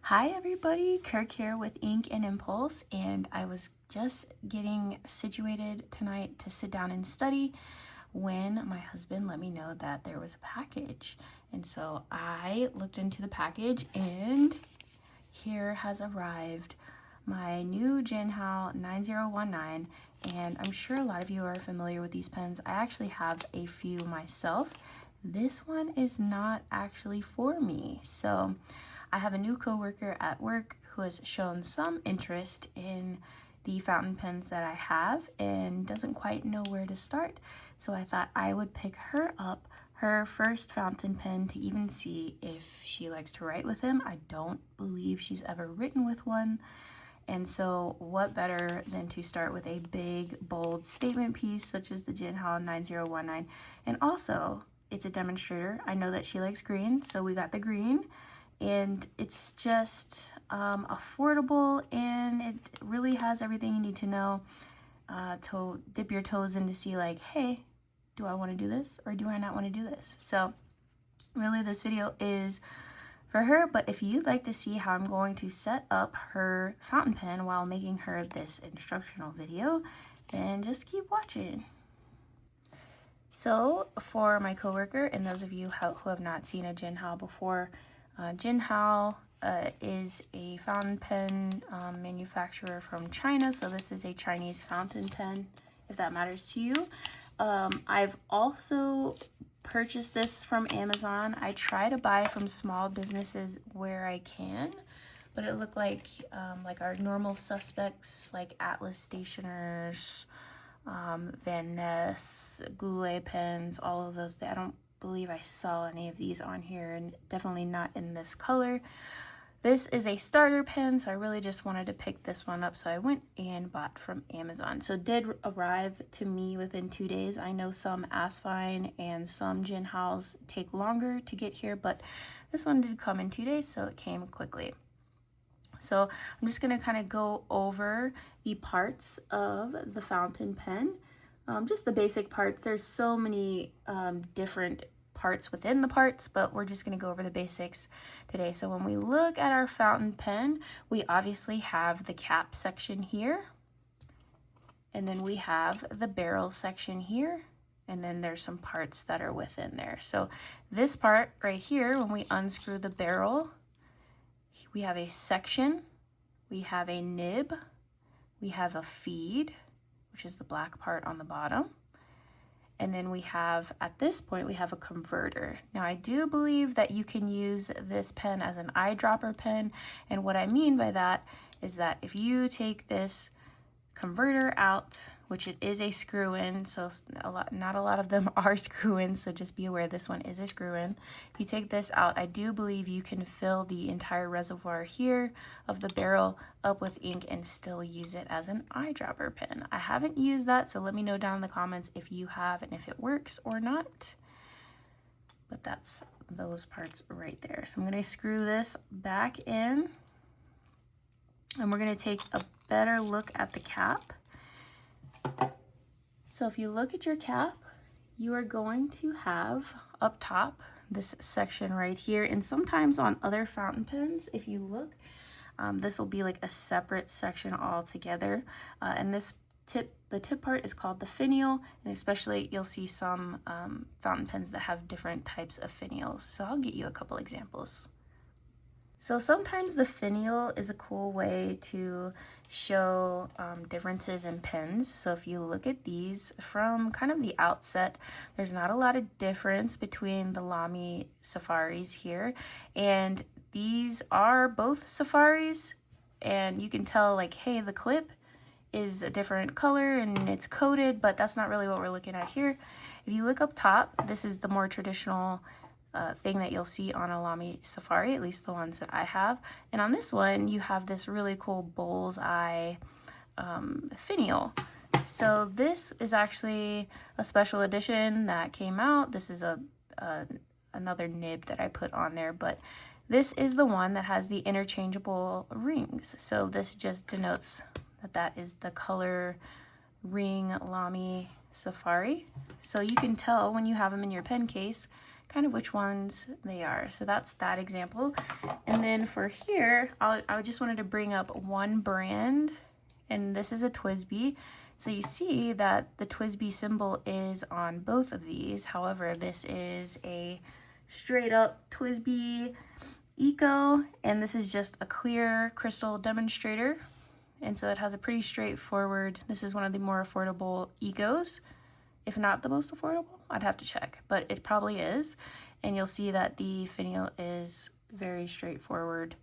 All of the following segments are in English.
Hi everybody, Kirk here with Ink and Impulse, and I was just getting situated tonight to sit down and study when my husband let me know that there was a package. And so I looked into the package and here has arrived my new Jinhao 9019, and I'm sure a lot of you are familiar with these pens. I actually have a few myself. This one is not actually for me. So I have a new coworker at work who has shown some interest in the fountain pens that I have and doesn't quite know where to start. So I thought I would pick her up her first fountain pen to even see if she likes to write with him. I don't believe she's ever written with one. And so what better than to start with a big, bold statement piece such as the Jinhao 9019. And also, it's a demonstrator. I know that she likes green, so we got the green. And it's just affordable, and it really has everything you need to know to dip your toes in to see, like, hey, do I want to do this or do I not want to do this? So really this video is for her, but if you'd like to see how I'm going to set up her fountain pen while making her this instructional video, then just keep watching. So for my coworker and those of you who have not seen a Jinhao before, Jinhao is a fountain pen manufacturer from China, so this is a Chinese fountain pen, if that matters to you. I've also purchased this from Amazon. I try to buy from small businesses where I can, but it looked like our normal suspects like Atlas Stationers, Van Ness, Goulet pens, all of those. I don't believe I saw any of these on here, and definitely not in this color. This is a starter pen, so I really just wanted to pick this one up, so I went and bought from Amazon. So it did arrive to me within 2 days. I know some Asfine and some Jinhaos take longer to get here, but this one did come in 2 days, so it came quickly. So I'm just going to kind of go over the parts of the fountain pen, just the basic parts. There's so many different parts within the parts, but we're just going to go over the basics today. So when we look at our fountain pen, we obviously have the cap section here, and then we have the barrel section here, and then there's some parts that are within there. So this part right here, when we unscrew the barrel, we have a section, we have a nib, we have a feed, which is the black part on the bottom. And then we have, at this point, we have a converter. Now, I do believe that you can use this pen as an eyedropper pen. And what I mean by that is that if you take this converter out, which it is a screw-in, so not a lot of them are screw-in, so just be aware this one is a screw-in. If you take this out, I do believe you can fill the entire reservoir here of the barrel up with ink and still use it as an eyedropper pen. I haven't used that, so let me know down in the comments if you have and if it works or not. But that's those parts right there. So I'm going to screw this back in, and we're going to take a better look at the cap. So if you look at your cap, you are going to have up top this section right here, and sometimes on other fountain pens, if you look, this will be like a separate section altogether, and the tip part is called the finial, and especially you'll see some fountain pens that have different types of finials. So I'll get you a couple examples. So sometimes the finial is a cool way to show differences in pens. So if you look at these from kind of the outset, there's not a lot of difference between the Lamy Safaris here. And these are both Safaris, and you can tell, like, hey, the clip is a different color and it's coated, but that's not really what we're looking at here. If you look up top, this is the more traditional thing that you'll see on a Lamy Safari, at least the ones that I have. And on this one, you have this really cool bullseye finial. So this is actually a special edition that came out. This is another nib that I put on there, but this is the one that has the interchangeable rings. So this just denotes that is the color ring Lamy Safari. So you can tell when you have them in your pen case kind of which ones they are. So that's that example. And then for here, I just wanted to bring up one brand, and this is a TWSBI. So you see that the TWSBI symbol is on both of these. However, this is a straight up TWSBI ECO, and this is just a clear crystal demonstrator. And so it has a pretty straightforward, this is one of the more affordable ECOs, if not the most affordable. I'd have to check, but it probably is. And you'll see that the finial is very straightforward.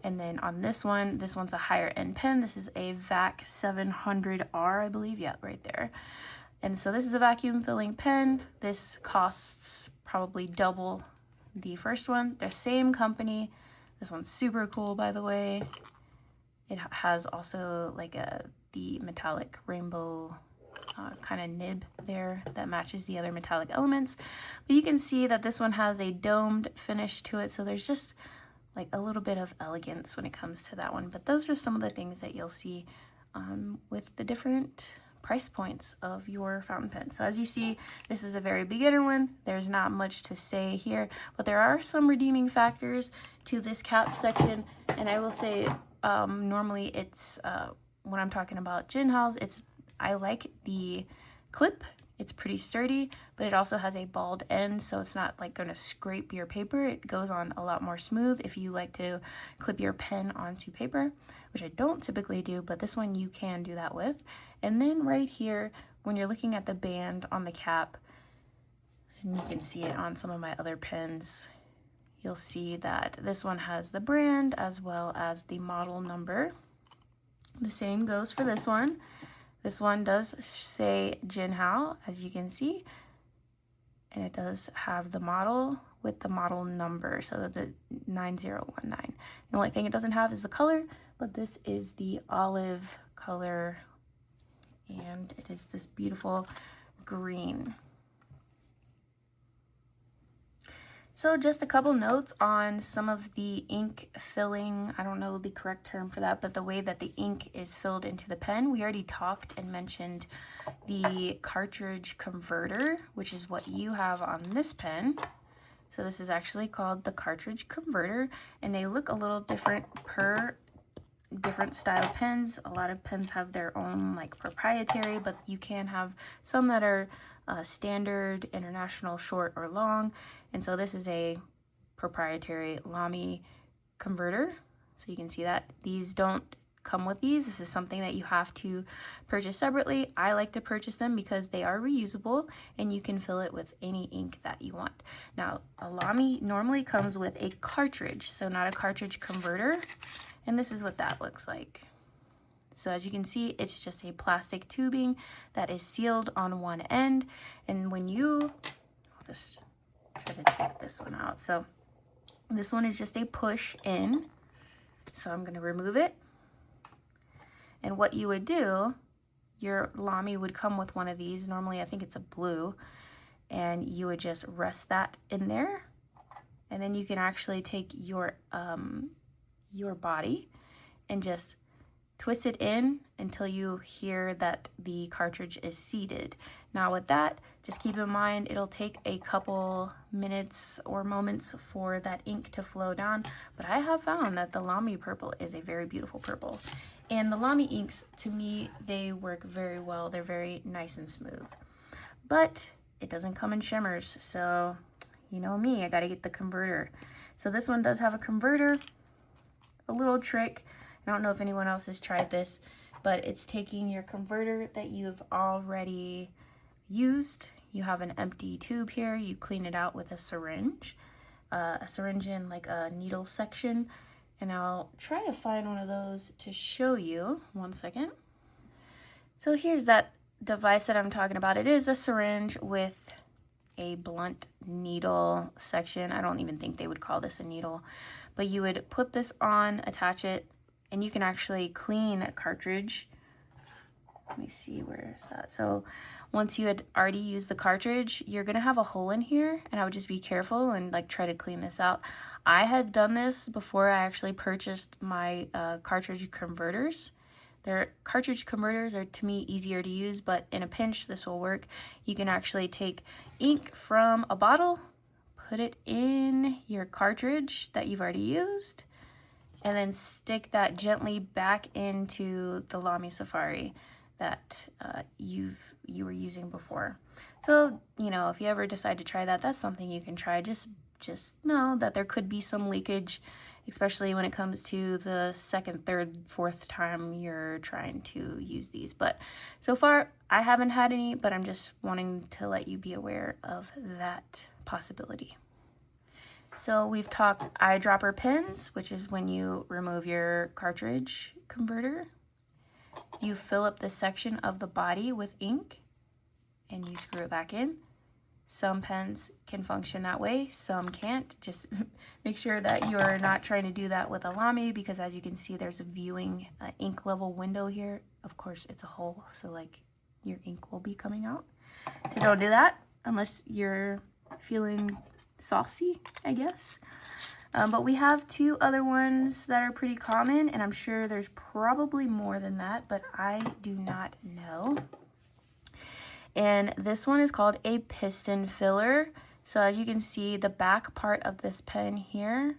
And then on this one's a higher end pen. This is a VAC 700R, I believe. Yeah, right there. And so this is a vacuum filling pen. This costs probably double the first one. They're same company. This one's super cool, by the way. It has also like the metallic rainbow kind of nib there that matches the other metallic elements. But you can see that this one has a domed finish to it, so there's just like a little bit of elegance when it comes to that one. But those are some of the things that you'll see with the different price points of your fountain pen. So as you see, this is a very beginner one. There's not much to say here, but there are some redeeming factors to this cap section. And I will say, normally it's, when I'm talking about Jinhao's, I like the clip. It's pretty sturdy, but it also has a bald end, so it's not like gonna scrape your paper. It goes on a lot more smooth if you like to clip your pen onto paper, which I don't typically do, but this one you can do that with. And then right here, when you're looking at the band on the cap, and you can see it on some of my other pens, you'll see that this one has the brand as well as the model number. The same goes for this one. This one does say Jinhao, as you can see, and it does have the model with the model number, so that the 9019. The only thing it doesn't have is the color, but this is the olive color, and it is this beautiful green. So just a couple notes on some of the ink filling. I don't know the correct term for that, but the way that the ink is filled into the pen. We already talked and mentioned the cartridge converter, which is what you have on this pen. So this is actually called the cartridge converter, and they look a little different per different style pens. A lot of pens have their own like proprietary, but you can have some that are standard, international, short, or long. And so this is a proprietary Lamy converter. So you can see that these don't come with these. This is something that you have to purchase separately. I like to purchase them because they are reusable and you can fill it with any ink that you want. Now, a Lamy normally comes with a cartridge, so not a cartridge converter. And this is what that looks like. So as you can see, it's just a plastic tubing that is sealed on one end. And when you, I'll just try to take this one out. So this one is just a push in. So I'm going to remove it. And what you would do, your Lamy would come with one of these. Normally, I think it's a blue. And you would just rest that in there. And then you can actually take your body and just twist it in until you hear that the cartridge is seated. Now with that, just keep in mind it'll take a couple minutes or moments for that ink to flow down, but I have found that the Lamy purple is a very beautiful purple. And the Lamy inks, to me, they work very well. They're very nice and smooth. But it doesn't come in shimmers, so you know me, I gotta get the converter. So this one does have a converter. A little trick, I don't know if anyone else has tried this, but it's taking your converter that you've already used. You have an empty tube here, you clean it out with a syringe in like a needle section, and I'll try to find one of those to show you. One second. So here's that device that I'm talking about. It is a syringe with a blunt needle section. I don't even think they would call this a needle, but you would put this on, attach it, and you can actually clean a cartridge. Let me see, where is that? So once you had already used the cartridge, you're gonna have a hole in here, and I would just be careful and like try to clean this out. I had done this before I actually purchased my cartridge converters. Their cartridge converters are, to me, easier to use, but in a pinch, this will work. You can actually take ink from a bottle, put it in your cartridge that you've already used, and then stick that gently back into the Lamy Safari that you were using before. So, you know, if you ever decide to try that, that's something you can try. Just know that there could be some leakage, especially when it comes to the second, third, fourth time you're trying to use these. But so far, I haven't had any, but I'm just wanting to let you be aware of that possibility. So we've talked eyedropper pens, which is when you remove your cartridge converter. You fill up this section of the body with ink and you screw it back in. Some pens can function that way, some can't. Just make sure that you're not trying to do that with a Lamy, because as you can see, there's a viewing ink level window here. Of course, it's a hole, so like your ink will be coming out. So don't do that unless you're feeling saucy, I guess. But we have two other ones that are pretty common, and I'm sure there's probably more than that, but I do not know. And this one is called a piston filler. So as you can see, the back part of this pen here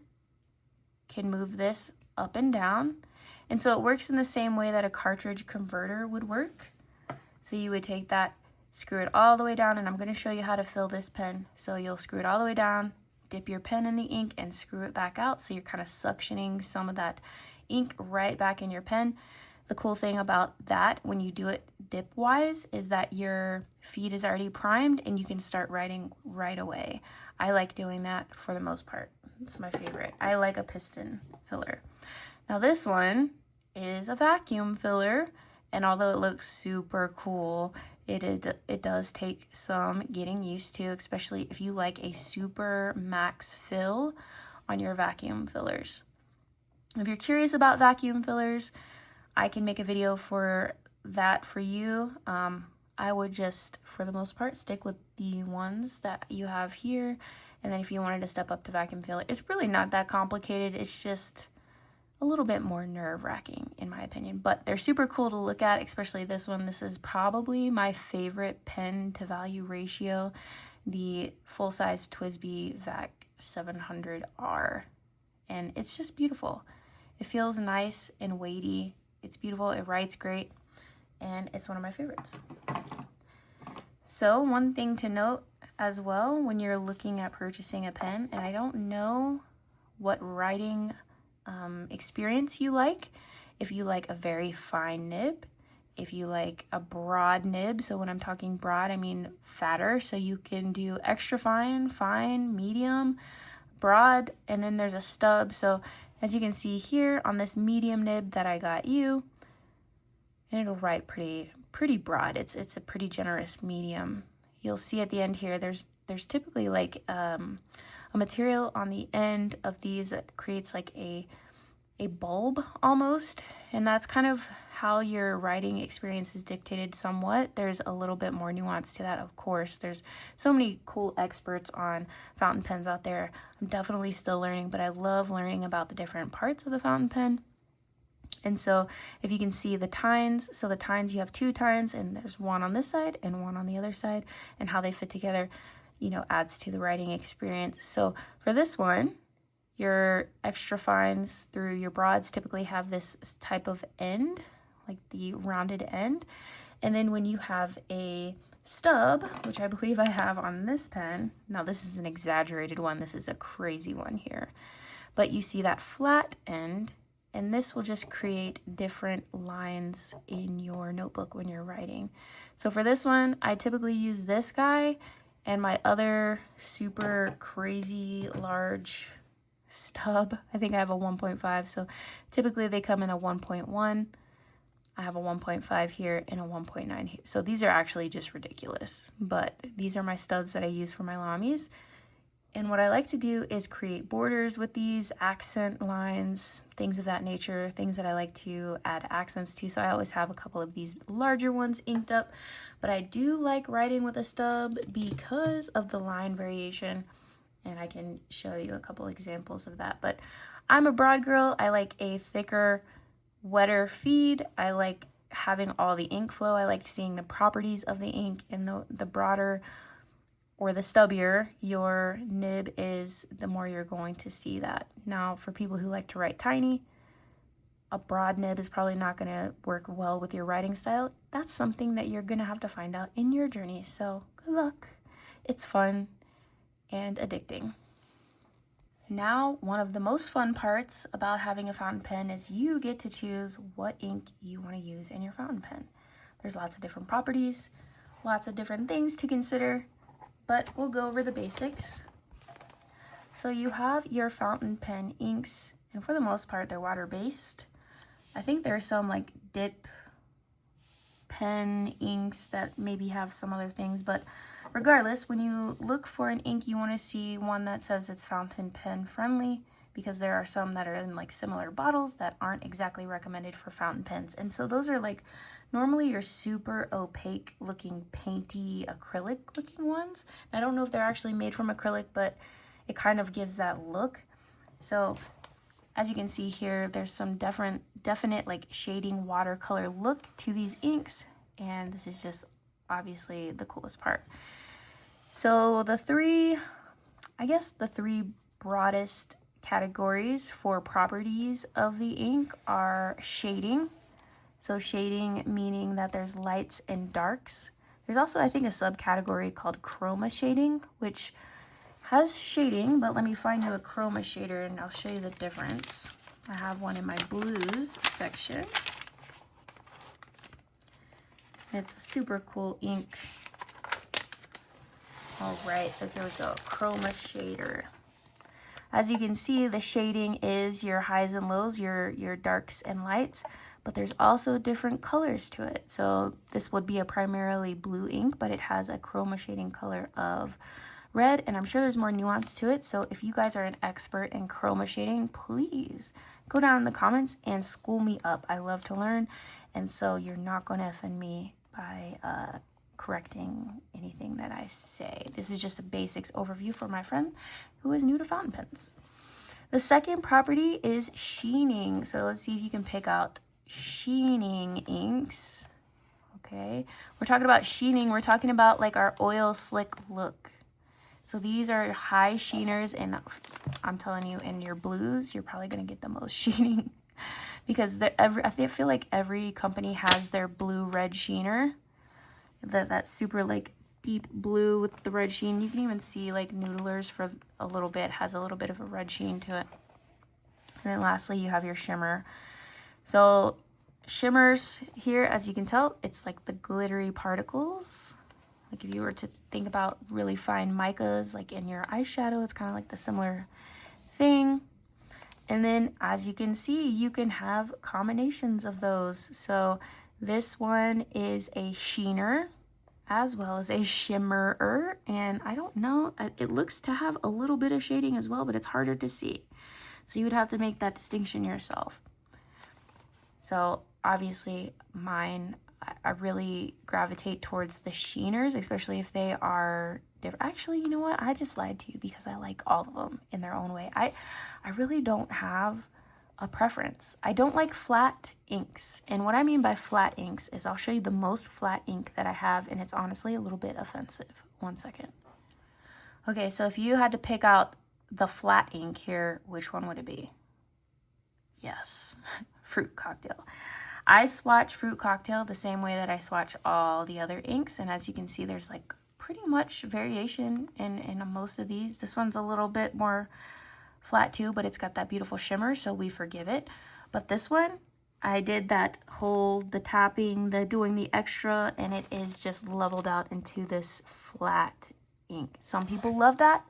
can move this up and down. And so it works in the same way that a cartridge converter would work. So you would take that, screw it all the way down, and I'm going to show you how to fill this pen. So you'll screw it all the way down, dip your pen in the ink, and screw it back out. So you're kind of suctioning some of that ink right back in your pen. The cool thing about that, when you do it dip-wise, is that your feed is already primed and you can start writing right away. I like doing that for the most part. It's my favorite. I like a piston filler. Now this one is a vacuum filler, and although it looks super cool, it does take some getting used to, especially if you like a super max fill on your vacuum fillers. If you're curious about vacuum fillers, I can make a video for that for you. I would just, for the most part, stick with the ones that you have here. And then if you wanted to step up to vacuum filler, it's really not that complicated. It's just a little bit more nerve-wracking, in my opinion. But they're super cool to look at, especially this one. This is probably my favorite pen to value ratio, the full-size TWSBI VAC 700R. And it's just beautiful. It feels nice and weighty. It's beautiful, it writes great, and it's one of my favorites. So one thing to note as well when you're looking at purchasing a pen, and I don't know what writing experience you like, if you like a very fine nib, if you like a broad nib. So when I'm talking broad, I mean fatter, so you can do extra fine, fine, medium, broad, and then there's a stub. So as you can see here on this medium nib that I got you, and it'll write pretty broad. It's a pretty generous medium. You'll see at the end here, there's typically like a material on the end of these that creates like a bulb almost, and that's kind of how your writing experience is dictated somewhat. There's a little bit more nuance to that, of course. There's so many cool experts on fountain pens out there. I'm definitely still learning, but I love learning about the different parts of the fountain pen. And so if you can see the tines, so the tines, you have two tines, and there's one on this side and one on the other side, and how they fit together, you know, adds to the writing experience. So for this one, your extra fines through your broads typically have this type of end, like the rounded end. And then when you have a stub, which I believe I have on this pen, now this is an exaggerated one, this is a crazy one here, but you see that flat end, and this will just create different lines in your notebook when you're writing. So for this one, I typically use this guy and my other super crazy large stub. I think I have a 1.5, so typically they come in a 1.1. I have a 1.5 here and a 1.9 here. So these are actually just ridiculous, but these are my stubs that I use for my Lamys. And what I like to do is create borders with these, accent lines, things of that nature, things that I like to add accents to. So I always have a couple of these larger ones inked up, but I do like writing with a stub because of the line variation, and I can show you a couple examples of that. But I'm a broad girl. I like a thicker, wetter feed. I like having all the ink flow. I like seeing the properties of the ink, and the broader or the stubbier your nib is, the more you're going to see that. Now, for people who like to write tiny, a broad nib is probably not going to work well with your writing style. That's something that you're going to have to find out in your journey. So good luck. It's fun and addicting. Now, one of the most fun parts about having a fountain pen is you get to choose what ink you want to use in your fountain pen. There's lots of different properties, lots of different things to consider, but we'll go over the basics. So you have your fountain pen inks, and for the most part, they're water-based. I think there are some like dip pen inks that maybe have some other things, but regardless, when you look for an ink, you want to see one that says it's fountain pen friendly, because there are some that are in like similar bottles that aren't exactly recommended for fountain pens. And so those are like normally your super opaque looking painty acrylic looking ones. I don't know if they're actually made from acrylic, but it kind of gives that look. So as you can see here, there's some definite like shading watercolor look to these inks, and this is just obviously the coolest part. So the three broadest categories for properties of the ink are shading. So shading meaning that there's lights and darks. There's also, I think, a subcategory called chroma shading, which has shading, but let me find you a chroma shader and I'll show you the difference. I have one in my blues section. It's a super cool ink. All right, so here we go, chroma shader. As you can see, the shading is your highs and lows, your darks and lights, but there's also different colors to it. So this would be a primarily blue ink, but it has a chroma shading color of red, and I'm sure there's more nuance to it. So if you guys are an expert in chroma shading, please go down in the comments and school me up. I love to learn, and so you're not going to offend me by correcting anything that I say. This is just a basics overview for my friend who is new to fountain pens. The second property is sheening. So let's see if you can pick out sheening inks. Okay, we're talking about sheening. We're talking about like our oil slick look. So these are high sheeners, and I'm telling you, in your blues, you're probably going to get the most sheening because I feel like every company has their blue-red sheener. That super like deep blue with the red sheen. You can even see like Noodlers for a little bit has a little bit of a red sheen to it. And then lastly, you have your shimmer. So shimmers here, as you can tell, it's like the glittery particles. Like if you were to think about really fine micas, like in your eyeshadow, it's kind of like the similar thing. And then as you can see, you can have combinations of those. So this one is a sheener as well as a shimmerer. And I don't know, it looks to have a little bit of shading as well, but it's harder to see. So you would have to make that distinction yourself. So obviously mine, I really gravitate towards the sheeners, especially if they are different. Actually, you know what? I just lied to you because I like all of them in their own way. I really don't have a preference. I don't like flat inks. And what I mean by flat inks is I'll show you the most flat ink that I have, and it's honestly a little bit offensive. One second. Okay, so if you had to pick out the flat ink here, which one would it be? Yes, Fruit Cocktail. I swatch Fruit Cocktail the same way that I swatch all the other inks, and as you can see, there's like pretty much variation in most of these. This one's a little bit more flat too, but it's got that beautiful shimmer, so we forgive it. But this one, I did that whole, the tapping, the doing the extra, and it is just leveled out into this flat ink. Some people love that.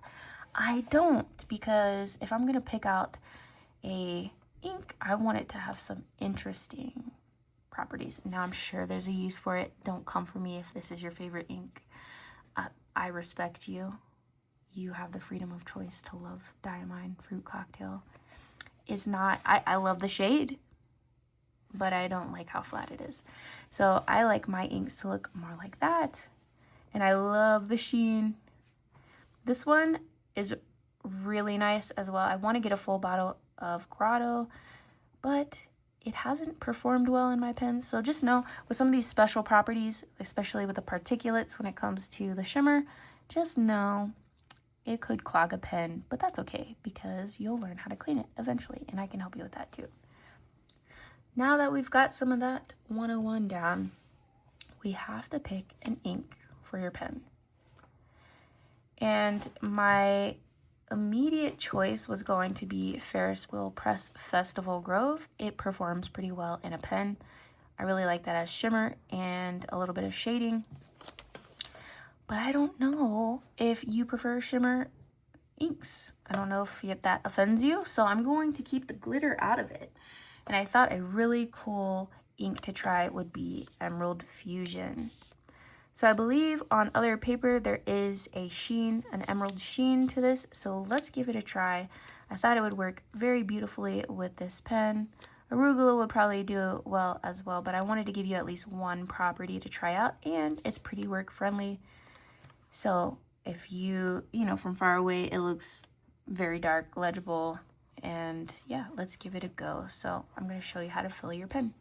I don't, because if I'm gonna pick out a ink, I want it to have some interesting properties. Now I'm sure there's a use for it. Don't come for me if this is your favorite ink. I respect you. You have the freedom of choice to love Diamine Fruit Cocktail. It's not, I love the shade, but I don't like how flat it is. So I like my inks to look more like that. And I love the sheen. This one is really nice as well. I want to get a full bottle of Grotto, but it hasn't performed well in my pens. So just know with some of these special properties, especially with the particulates when it comes to the shimmer, just know it could clog a pen, but that's okay because you'll learn how to clean it eventually, and I can help you with that too. Now that we've got some of that 101 down, we have to pick an ink for your pen. And my immediate choice was going to be Ferris Wheel Press Festival Grove. It performs pretty well in a pen. I really like that as shimmer and a little bit of shading. But I don't know if you prefer shimmer inks. I don't know if that offends you, so I'm going to keep the glitter out of it. And I thought a really cool ink to try would be Emerald Fusion. So I believe on other paper there is a sheen, an emerald sheen to this, so let's give it a try. I thought it would work very beautifully with this pen. Arugula would probably do well as well, but I wanted to give you at least one property to try out, and it's pretty work friendly. So if you know, from far away, it looks very dark, legible, and yeah, let's give it a go. So I'm going to show you how to fill your pen.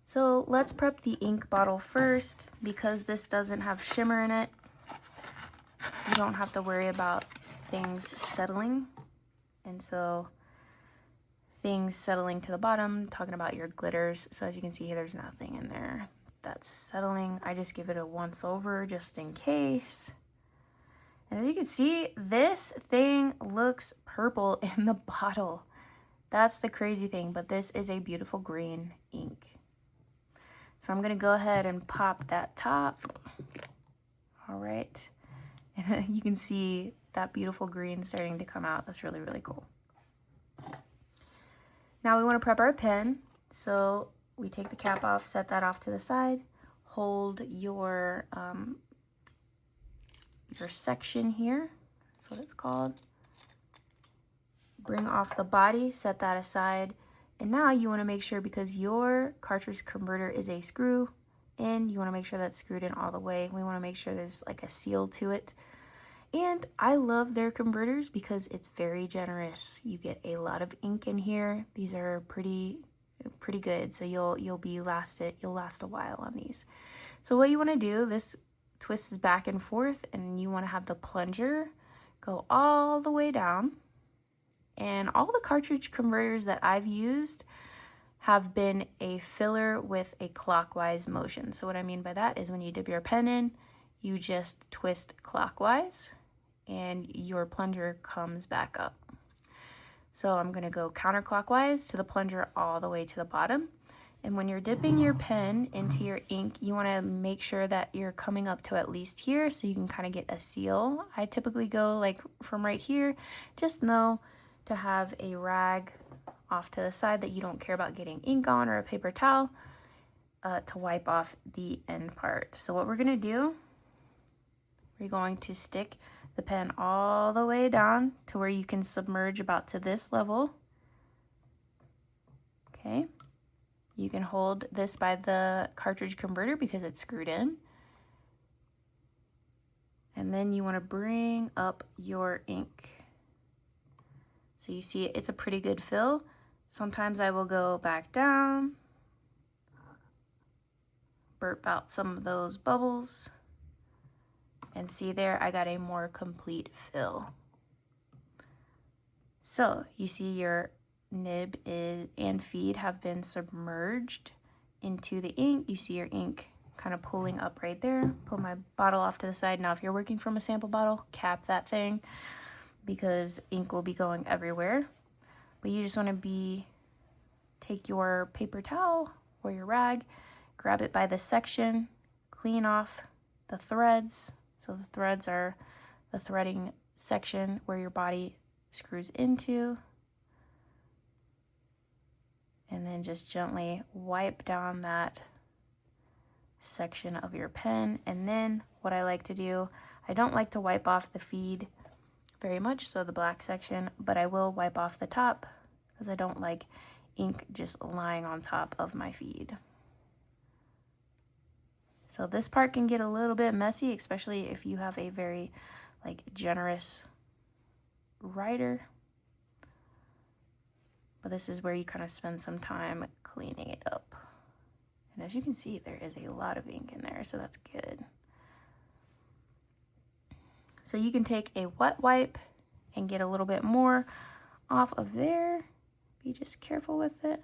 So let's prep the ink bottle first. Because this doesn't have shimmer in it, you don't have to worry about things settling. And so things settling to the bottom, talking about your glitters. So as you can see, there's nothing in there that's settling. I just give it a once over just in case. And as you can see, this thing looks purple in the bottle. That's the crazy thing, but this is a beautiful green ink. So I'm gonna go ahead and pop that top. All right, and you can see that beautiful green starting to come out. That's really, really cool. Now we wanna prep our pen. So we take the cap off, set that off to the side, hold your section here, that's what it's called. Bring off the body, set that aside. And now you want to make sure, because your cartridge converter is a screw in, you want to make sure that's screwed in all the way. We want to make sure there's like a seal to it. And I love their converters because it's very generous. You get a lot of ink in here. These are pretty good, so you'll last a while on these. So what you want to do, this twists back and forth, and you want to have the plunger go all the way down. And all the cartridge converters that I've used have been a filler with a clockwise motion. So what I mean by that is when you dip your pen in, you just twist clockwise and your plunger comes back up. So I'm gonna go counterclockwise to the plunger all the way to the bottom. And when you're dipping your pen into your ink, you wanna make sure that you're coming up to at least here so you can kind of get a seal. I typically go like from right here. Just know to have a rag off to the side that you don't care about getting ink on, or a paper towel to wipe off the end part. So what we're gonna do, we're going to stick the pen all the way down to where you can submerge about to this level. Okay, you can hold this by the cartridge converter because it's screwed in. And then you wanna bring up your ink. So you see it's a pretty good fill. Sometimes I will go back down, burp out some of those bubbles, and see there I got a more complete fill. So you see your nib and feed have been submerged into the ink. You see your ink kind of pulling up right there. Pull my bottle off to the side. Now if you're working from a sample bottle, cap that thing, because ink will be going everywhere. But you just want to take your paper towel or your rag, grab it by the section, clean off the threads. So the threads are the threading section where your body screws into. And then just gently wipe down that section of your pen. And then what I like to do, I don't like to wipe off the feed very much, so the black section, but I will wipe off the top because I don't like ink just lying on top of my feed. So this part can get a little bit messy, especially if you have a very like generous writer. But this is where you kind of spend some time cleaning it up. And as you can see, there is a lot of ink in there, so that's good. So you can take a wet wipe and get a little bit more off of there. Be just careful with it.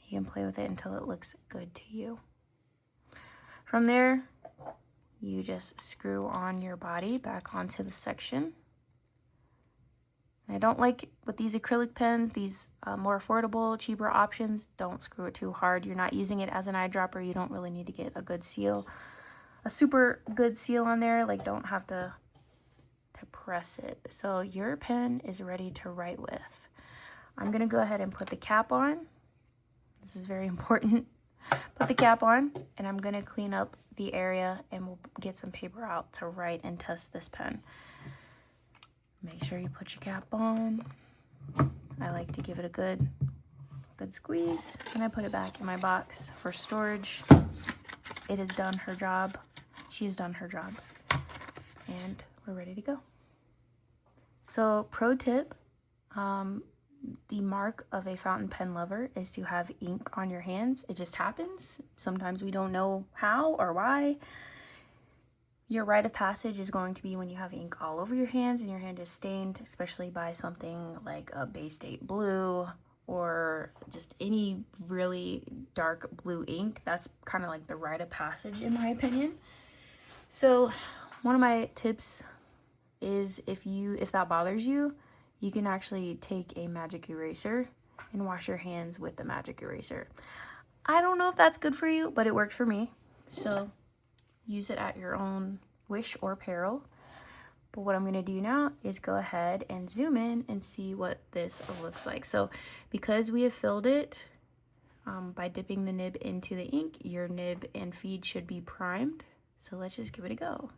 You can play with it until it looks good to you. From there, you just screw on your body back onto the section. I don't like with these acrylic pens, these more affordable, cheaper options, don't screw it too hard. You're not using it as an eyedropper. You don't really need to get a good seal, a super good seal on there. Like, don't have to press it. So your pen is ready to write with. I'm gonna go ahead and put the cap on. This is very important. Put the cap on, and I'm gonna clean up the area, and we'll get some paper out to write and test this pen. Make sure you put your cap on. I like to give it a good squeeze, and I put it back in my box for storage. It has done her job. She has done her job, and we're ready to go. So, pro tip, the mark of a fountain pen lover is to have ink on your hands. It just happens. Sometimes we don't know how or why. Your rite of passage is going to be when you have ink all over your hands and your hand is stained, especially by something like a Bay State blue or just any really dark blue ink. That's kind of like the rite of passage in my opinion. So one of my tips is if that bothers you, you can actually take a magic eraser and wash your hands with the magic eraser. I don't know if that's good for you, but it works for me. So use it at your own wish or peril. But what I'm going to do now is go ahead and zoom in and see what this looks like. So because we have filled it by dipping the nib into the ink, your nib and feed should be primed. So let's just give it a go.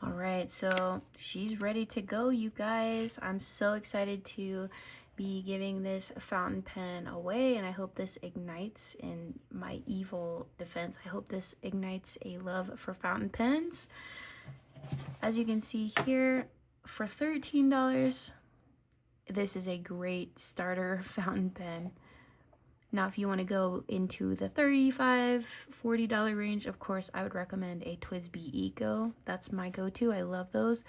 All right, so she's ready to go, you guys. I'm so excited to be giving this fountain pen away, and I hope this ignites, in my evil defense, I hope this ignites a love for fountain pens. As you can see here, for $13, this is a great starter fountain pen. Now, if you want to go into the $35, $40 range, of course, I would recommend a TWSBI ECO. That's my go-to. I love those.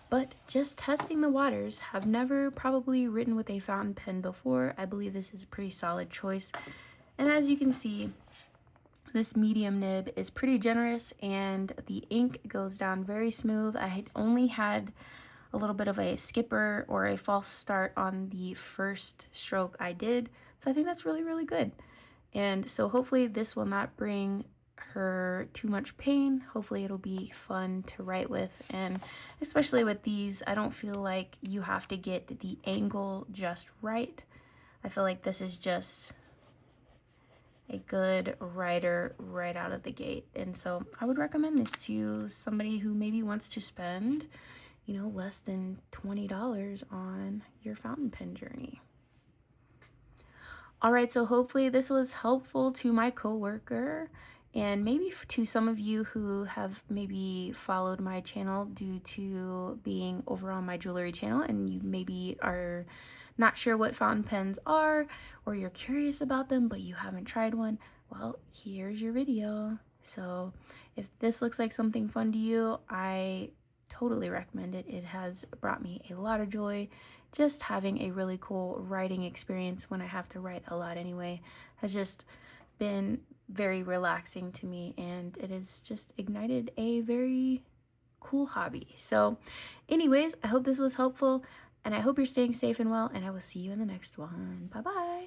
But just testing the waters, have never probably written with a fountain pen before. I believe this is a pretty solid choice. And as you can see, this medium nib is pretty generous, and the ink goes down very smooth. I had only had a little bit of a skipper or a false start on the first stroke I did. So I think that's really, really good. And so hopefully this will not bring her too much pain. Hopefully it'll be fun to write with. And especially with these, I don't feel like you have to get the angle just right. I feel like this is just a good writer right out of the gate. And so I would recommend this to somebody who maybe wants to spend, you know, less than $20 on your fountain pen journey. All right, so hopefully this was helpful to my coworker, and maybe to some of you who have maybe followed my channel due to being over on my jewelry channel, and you maybe are not sure what fountain pens are, or you're curious about them but you haven't tried one. Well, here's your video. So if this looks like something fun to you, I totally recommend it. It has brought me a lot of joy. Just having a really cool writing experience when I have to write a lot anyway has just been very relaxing to me, and it has just ignited a very cool hobby. So anyways, I hope this was helpful, and I hope you're staying safe and well, and I will see you in the next one. Bye bye.